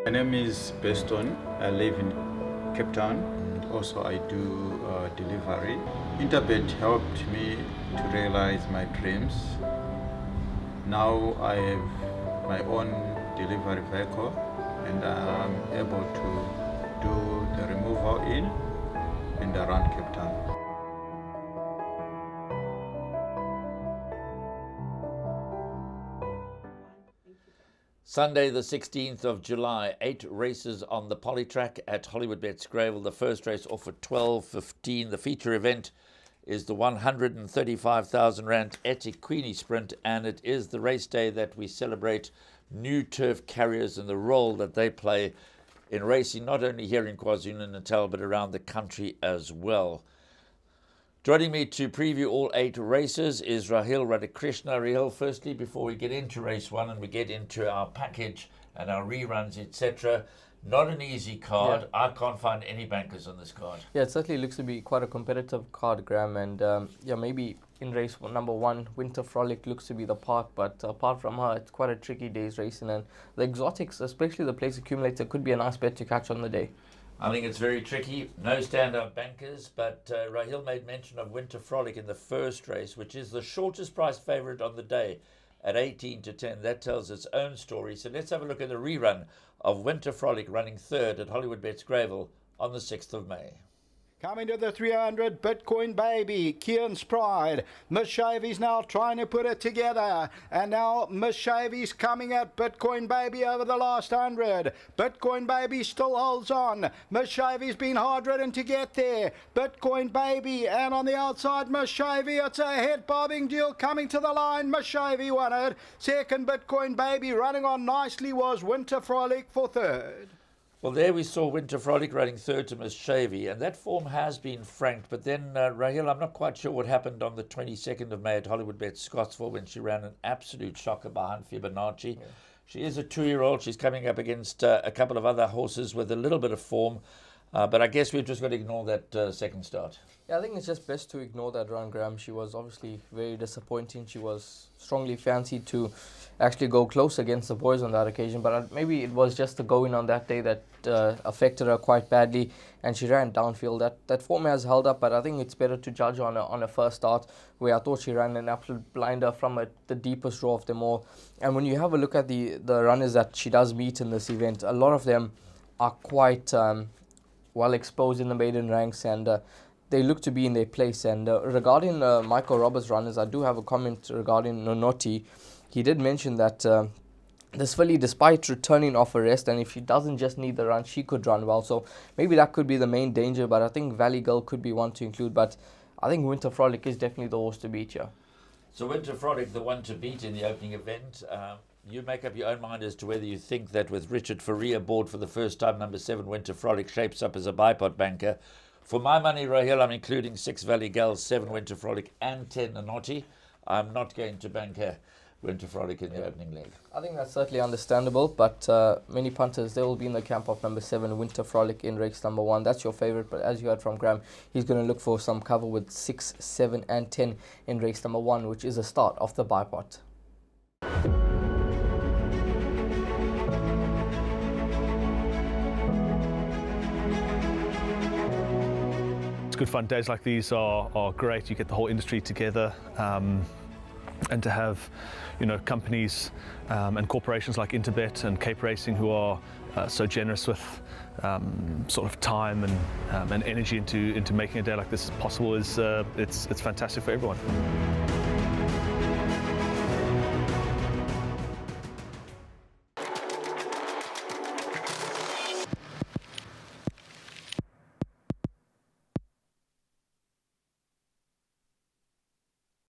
My name is Beston. I live in Cape Town. Also, I do delivery. Interbet helped me to realize my dreams. Now I have my own delivery vehicle and I'm able to do the removal in and around Cape Town. Sunday the 16th of July, 8 races on the Polytrack at Hollywoodbets Greyville. The first race off at 12:15. The feature event is the 135,000 Rand eThekwini Sprint, and it is the race day that we celebrate new turf carriers and the role that they play in racing, not only here in KwaZulu-Natal, but around the country as well. Joining me to preview all 8 races is Rahil Radhakrishna. Rahil, firstly, before we get into race 1 and we get into our package and our reruns, etc., not an easy card. Yeah. I can't find any bankers on this card. Yeah, it certainly looks to be quite a competitive card, Graham. And maybe in race number 1, Winter Frolic looks to be the part. But apart from her, it's quite a tricky day's racing. And the exotics, especially the place accumulator, could be a nice bet to catch on the day. I think it's very tricky. No standout bankers, but Rahil made mention of Winter Frolic in the first race, which is the shortest price favourite on the day at 18-10. That tells its own story. So let's have a look at the rerun of Winter Frolic running third at Hollywoodbets Greyville on the 6th of May. Coming to the 300, Bitcoin Baby, Kian's Pride. Miss Shavy's now trying to put it together. And now Miss Shavy's coming at Bitcoin Baby over the last 100. Bitcoin Baby still holds on. Miss Shavy's been hard ridden to get there. Bitcoin Baby, and on the outside, Miss Shavy. It's a head bobbing deal coming to the line. Miss Shavy won it. Second, Bitcoin Baby running on nicely was Winter Frolic for third. Well, there we saw Winter Frolic running third to Miss Shavy, and that form has been franked. But then, Rahil, I'm not quite sure what happened on the 22nd of May at Hollywoodbets Scottsville when she ran an absolute shocker behind Fibonacci. Yeah. She is a 2-year-old. She's coming up against a couple of other horses with a little bit of form. But I guess we've just got to ignore that second start. Yeah, I think it's just best to ignore that run, Graham. She was obviously very disappointing. She was strongly fancied to actually go close against the boys on that occasion. But maybe it was just the going on that day that affected her quite badly. And she ran downfield. That form has held up, but I think it's better to judge on a first start, where I thought she ran an absolute blinder from the deepest row of them all. And when you have a look at the runners that she does meet in this event, a lot of them are quite well exposed in the maiden ranks, and they look to be in their place. And regarding Michael Roberts' runners, I do have a comment regarding Nonoti. He did mention that this filly, despite returning off a rest, and if she doesn't just need the run, she could run well. So maybe that could be the main danger, but I think Valley Girl could be one to include. But I think Winter Frolic is definitely the horse to beat here. So Winter Frolic, the one to beat in the opening event. You make up your own mind as to whether you think that with Richard Faria aboard for the first time, number 7 Winter Frolic shapes up as a bipod banker. For my money, Rahil, I'm including 6 Valley Girls, 7 Winter Frolic and 10 Nonoti. I'm not going to bank Winter Frolic in the opening leg. I think that's certainly understandable, but many punters, they will be in the camp of number 7 Winter Frolic in race number 1. That's your favourite, but as you heard from Graham, he's going to look for some cover with 6, 7 and 10 in race number 1, which is a start of the bipod. Good fun. Days like these are great. You get the whole industry together, and to have, companies and corporations like Interbet and Cape Racing who are so generous with sort of time and energy into making a day like this possible is it's fantastic for everyone.